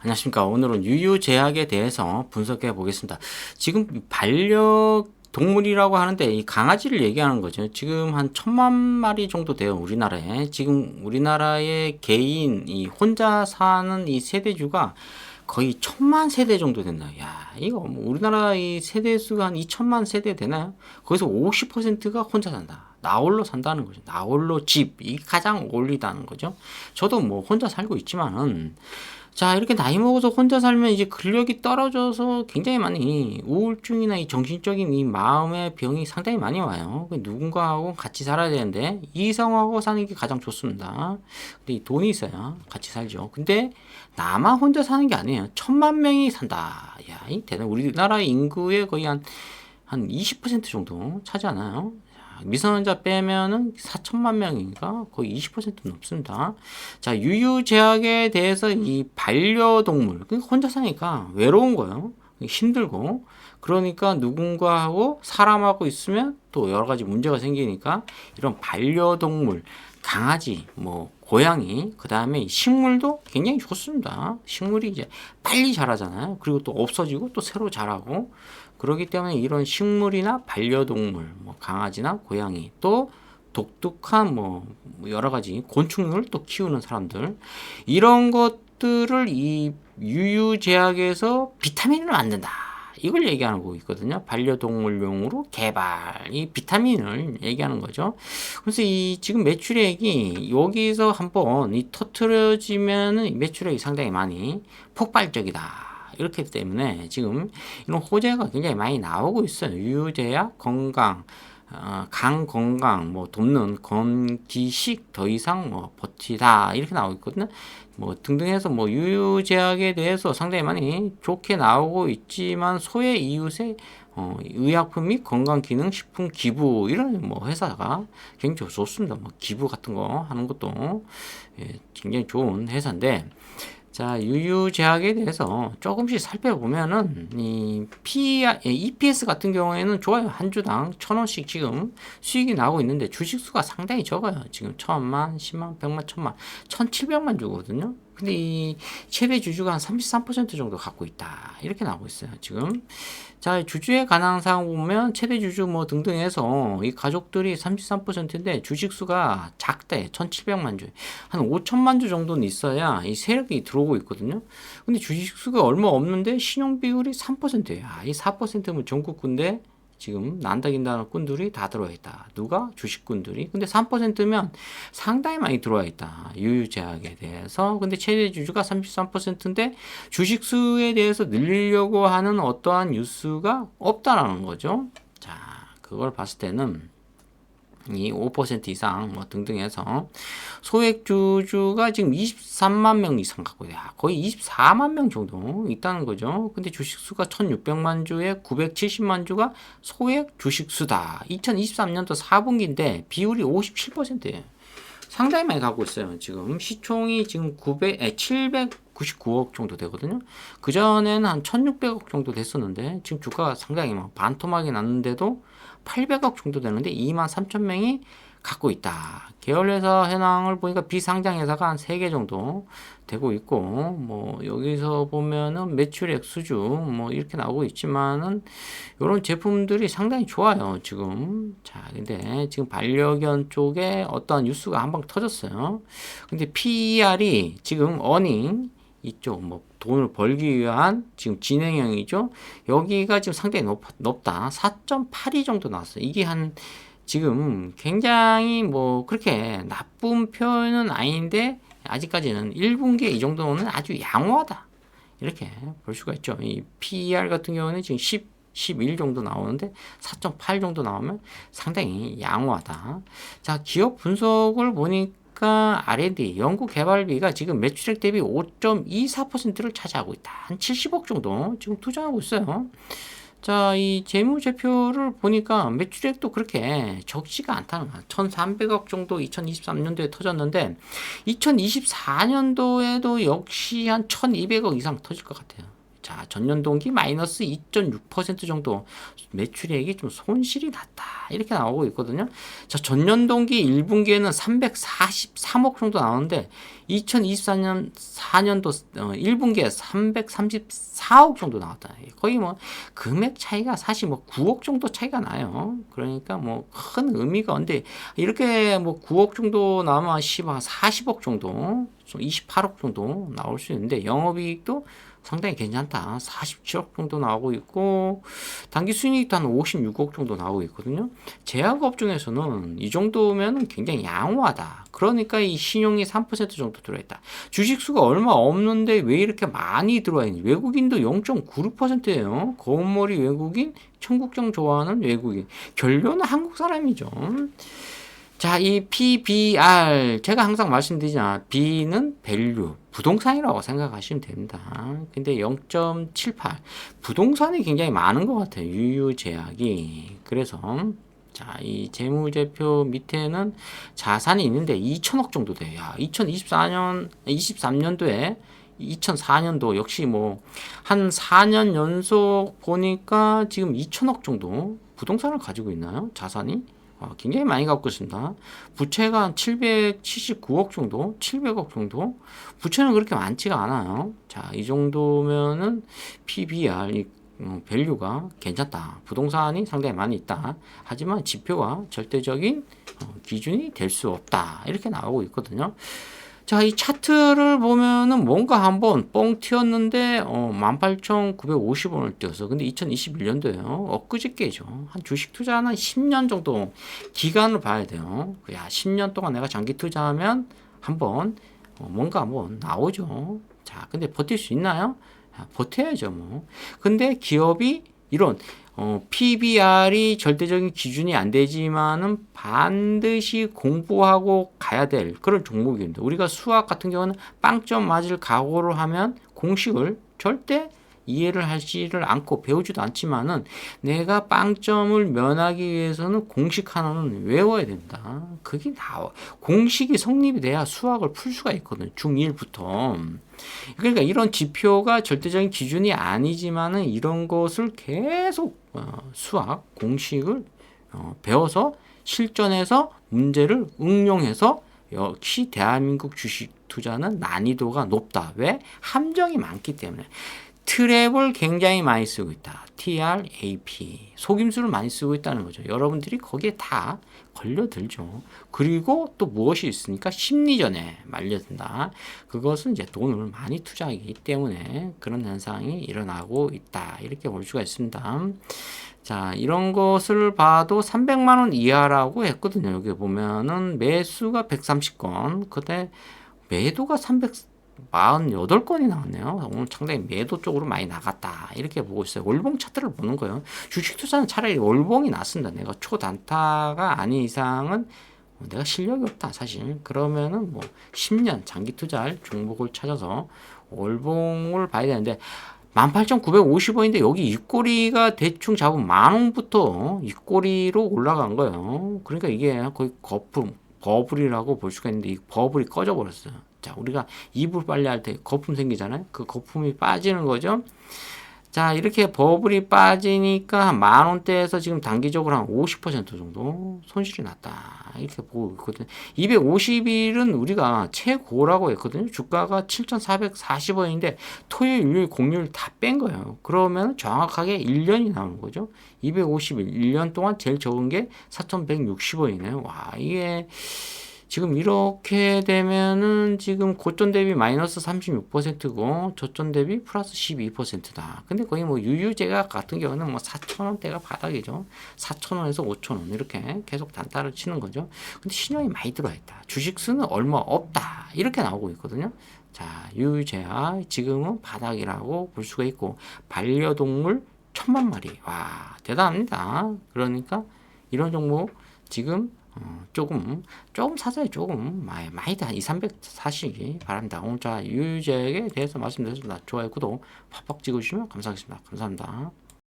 안녕하십니까. 오늘은 유유제약에 대해서 분석해 보겠습니다. 지금 반려동물이라고 하는데 이 강아지를 얘기하는 거죠. 지금 한 1,000만 마리 정도 돼요. 우리나라에. 지금 우리나라의 개인 이 혼자 사는 이 세대주가 거의 1,000만 세대 정도 된다. 야, 이거 뭐 우리나라 이 세대 수가 한 2,000만 세대 되나요? 거기서 50%가 혼자 산다. 나홀로 산다는 거죠. 나홀로 집. 이게 가장 올리다는 거죠. 저도 뭐 혼자 살고 있지만은 자, 이렇게 나이 먹어서 혼자 살면 이제 근력이 떨어져서 굉장히 많이 우울증이나 이 정신적인 이 마음의 병이 상당히 많이 와요. 누군가하고 같이 살아야 되는데 이성하고 사는 게 가장 좋습니다. 근데 이 돈이 있어야 같이 살죠. 근데 나만 혼자 사는 게 아니에요. 1,000만 명이 산다. 야, 이 대단. 우리나라 인구의 거의 한 20% 정도 차지하나요? 미성년자 빼면은 4천만 명인가 거의 20% 넘습니다. 자, 유유제약에 대해서 이 반려동물, 혼자 사니까 외로운 거예요. 힘들고. 그러니까 누군가하고 사람하고 있으면 또 여러 가지 문제가 생기니까 이런 반려동물, 강아지, 뭐 고양이, 그 다음에 식물도 굉장히 좋습니다. 식물이 이제 빨리 자라잖아요. 그리고 또 없어지고 또 새로 자라고. 그렇기 때문에 이런 식물이나 반려동물, 뭐 강아지나 고양이, 또 독특한 뭐 여러 가지 곤충을 또 키우는 사람들, 이런 것들을 이 유유제약에서 비타민을 만든다. 이걸 얘기하는 거 있거든요. 반려동물용으로 개발, 이 비타민을 얘기하는 거죠. 그래서 이 지금 매출액이 여기서 한번 이 터트려지면은 매출액이 상당히 많이 폭발적이다. 이렇기 때문에 지금 이런 호재가 굉장히 많이 나오고 있어요. 유유제약, 건강, 강 건강, 뭐 돕는 건기식, 더 이상 뭐 버티다 이렇게 나오고 있거든요. 뭐 등등 해서 뭐 유유제약에 대해서 상당히 많이 좋게 나오고 있지만 소외 이웃의 의약품 및 건강기능식품 기부 이런 뭐 회사가 굉장히 좋습니다. 뭐 기부 같은 거 하는 것도 굉장히 좋은 회사인데, 자, 유유제약에 대해서 조금씩 살펴보면은, EPS 같은 경우에는 좋아요. 한 주당 1,000원씩 지금 수익이 나오고 있는데, 주식수가 상당히 적어요. 지금 1,000만, 10만, 100만, 1,000만, 1,700만 주거든요. 근데 이 최대 주주가 한 33% 정도 갖고 있다. 이렇게 나오고 있어요. 지금. 자, 주주에 관한 사항 보면 최대 주주 뭐 등등 해서 이 가족들이 33%인데 주식수가 작대 1,700만 주. 한 5천만 주 정도는 있어야 이 세력이 들어오고 있거든요. 근데 주식수가 얼마 없는데 신용 비율이 3%예요. 이 4%면 전국군데 지금 난다긴다는 꾼들이 다 들어와 있다. 누가? 주식꾼들이. 근데 3%면 상당히 많이 들어와 있다. 유유제약에 대해서. 근데 최대 주주가 33%인데 주식수에 대해서 늘리려고 하는 어떠한 뉴스가 없다라는 거죠. 자, 그걸 봤을 때는 이 5% 이상 뭐 등등해서 소액 주주가 지금 23만 명 이상 갖고 있어요. 거의 24만 명 정도 있다는 거죠. 근데 주식수가 1,600만 주에 970만 주가 소액 주식수다. 2023년도 4분기인데 비율이 57%예요. 상당히 많이 갖고 있어요. 지금 시총이 지금 799억 정도 되거든요. 그 전에는 한 1,600억 정도 됐었는데 지금 주가가 상당히 막 반토막이 났는데도 800억 정도 되는데 23,000명이 갖고 있다. 계열회사 현황을 보니까 비상장 회사가 한 3개 정도 되고 있고, 뭐 여기서 보면은 매출액 수주 뭐 이렇게 나오고 있지만은 이런 제품들이 상당히 좋아요. 지금. 자, 근데 지금 반려견 쪽에 어떠한 뉴스가 한 방 터졌어요. 근데 PER이 지금 어닝 이쪽 뭐 돈을 벌기 위한 지금 진행형이죠. 여기가 지금 상당히 높다. 4.82 정도 나왔어요. 이게 한 지금 굉장히 뭐 그렇게 나쁜 표현은 아닌데 아직까지는 1분기에 이 정도는 아주 양호하다. 이렇게 볼 수가 있죠. 이 PER 같은 경우는 지금 11 정도 나오는데 4.8 정도 나오면 상당히 양호하다. 자, 기업 분석을 보니까 R&D, 연구개발비가 지금 매출액 대비 5.24%를 차지하고 있다. 한 70억 정도 지금 투자하고 있어요. 자, 이 재무제표를 보니까 매출액도 그렇게 적지가 않다는 거야. 1,300억 정도 2023년도에 터졌는데 2024년도에도 역시 한 1,200억 이상 터질 것 같아요. 자, 전년 동기 마이너스 2.6% 정도 매출액이 좀 손실이 났다. 이렇게 나오고 있거든요. 자, 전년 동기 1분기에는 343억 정도 나오는데 2024년 4년도 1분기에 334억 정도 나왔다. 거의 뭐 금액 차이가 사실 뭐 9억 정도 차이가 나요. 그러니까 뭐 큰 의미가 없는데 이렇게 뭐 9억 정도 나오면 한 40억 정도, 28억 정도 나올 수 있는데 영업이익도 상당히 괜찮다. 47억 정도 나오고 있고 단기 순이익도 한 56억 정도 나오고 있거든요. 제약업 중에서는 이 정도면 굉장히 양호하다. 그러니까 이 신용이 3% 정도 들어있다. 주식수가 얼마 없는데 왜 이렇게 많이 들어와 있는지. 외국인도 0.96%예요. 거머리 외국인, 청국장 좋아하는 외국인. 결론은 한국 사람이죠. 자, 이 PBR 제가 항상 말씀드리잖아. B는 밸류, 부동산이라고 생각하시면 됩니다. 근데 0.78 부동산이 굉장히 많은 것 같아요. 유유제약이. 그래서 자, 이 재무제표 밑에는 자산이 있는데 2천억 정도 돼요. 야, 23년도에 2004년도 역시 뭐 한 4년 연속 보니까 지금 2천억 정도 부동산을 가지고 있나요? 자산이? 굉장히 많이 갖고 있습니다. 부채가 한 779억 정도, 700억 정도. 부채는 그렇게 많지가 않아요. 자, 이 정도면은 PBR, 밸류가 괜찮다. 부동산이 상당히 많이 있다. 하지만 지표가 절대적인 기준이 될 수 없다. 이렇게 나오고 있거든요. 자, 이 차트를 보면은 뭔가 한번 뻥 튀었는데 18,950원을 띄었어. 근데 2021년도에요. 엊그저께죠. 한 주식 투자는 10년 정도 기간을 봐야 돼요. 야, 10년 동안 내가 장기 투자하면 한번 뭔가 한번 나오죠. 자, 근데 버틸 수 있나요? 버텨야죠, 뭐. 근데 기업이 이런 PBR이 절대적인 기준이 안 되지만은 반드시 공부하고 가야 될 그런 종목입니다. 우리가 수학 같은 경우는 빵점 맞을 각오를 하면 공식을 절대 이해를 하지를 않고 배우지도 않지만은 내가 빵점을 면하기 위해서는 공식 하나는 외워야 된다. 그게 나와. 공식이 성립이 돼야 수학을 풀 수가 있거든. 중1부터. 그러니까 이런 지표가 절대적인 기준이 아니지만은 이런 것을 계속 수학 공식을 배워서 실전에서 문제를 응용해서 역시 대한민국 주식 투자는 난이도가 높다. 왜? 함정이 많기 때문에. 트랩을 굉장히 많이 쓰고 있다. TRAP. 속임수를 많이 쓰고 있다는 거죠. 여러분들이 거기에 다 걸려들죠. 그리고 또 무엇이 있으니까 심리전에 말려든다. 그것은 이제 돈을 많이 투자하기 때문에 그런 현상이 일어나고 있다. 이렇게 볼 수가 있습니다. 자, 이런 것을 봐도 300만 원 이하라고 했거든요. 여기 보면은 매수가 130건, 그때 매도가 348건이 나왔네요. 오늘 상당히 매도 쪽으로 많이 나갔다. 이렇게 보고 있어요. 월봉 차트를 보는 거예요. 주식 투자는 차라리 월봉이 낫습니다. 내가 초단타가 아닌 이상은 내가 실력이 없다. 사실. 그러면은 뭐 10년 장기 투자할 종목을 찾아서 월봉을 봐야 되는데 18,950원인데 여기 윗꼬리가 대충 잡으면 만원부터 윗꼬리로 올라간 거예요. 그러니까 이게 거의 거품, 버블이라고 볼 수가 있는데 이 버블이 꺼져 버렸어요. 자, 우리가 이불 빨래 할 때 거품 생기잖아요. 그 거품이 빠지는 거죠. 자, 이렇게 버블이 빠지니까 한 만원대에서 지금 단기적으로 한 50% 정도 손실이 났다. 이렇게 보고 있거든요. 250일은 우리가 최고라고 했거든요. 주가가 7,440원인데 토요일, 일요일, 공휴일 다 뺀 거예요. 그러면 정확하게 1년이 나오는 거죠. 250일, 1년 동안 제일 적은 게 4,160원이네요. 와, 이게 지금 이렇게 되면은 지금 고점 대비 마이너스 36%고 저점 대비 플러스 12%다. 근데 거의 뭐 유유제약 같은 경우는 뭐 4,000원대가 바닥이죠. 4,000원에서 5,000원 이렇게 계속 단타를 치는 거죠. 근데 신용이 많이 들어와 있다. 주식수는 얼마 없다. 이렇게 나오고 있거든요. 자, 유유제약 지금은 바닥이라고 볼 수가 있고 반려동물 1,000만 마리. 와, 대단합니다. 그러니까 이런 종목 지금 조금 사서에 조금 많이 다 2, 300 사시기 바랍니다. 오늘 자 유유제약에 대해서 말씀드렸습니다. 좋아요, 구독 팍팍 찍어주시면 감사하겠습니다. 감사합니다.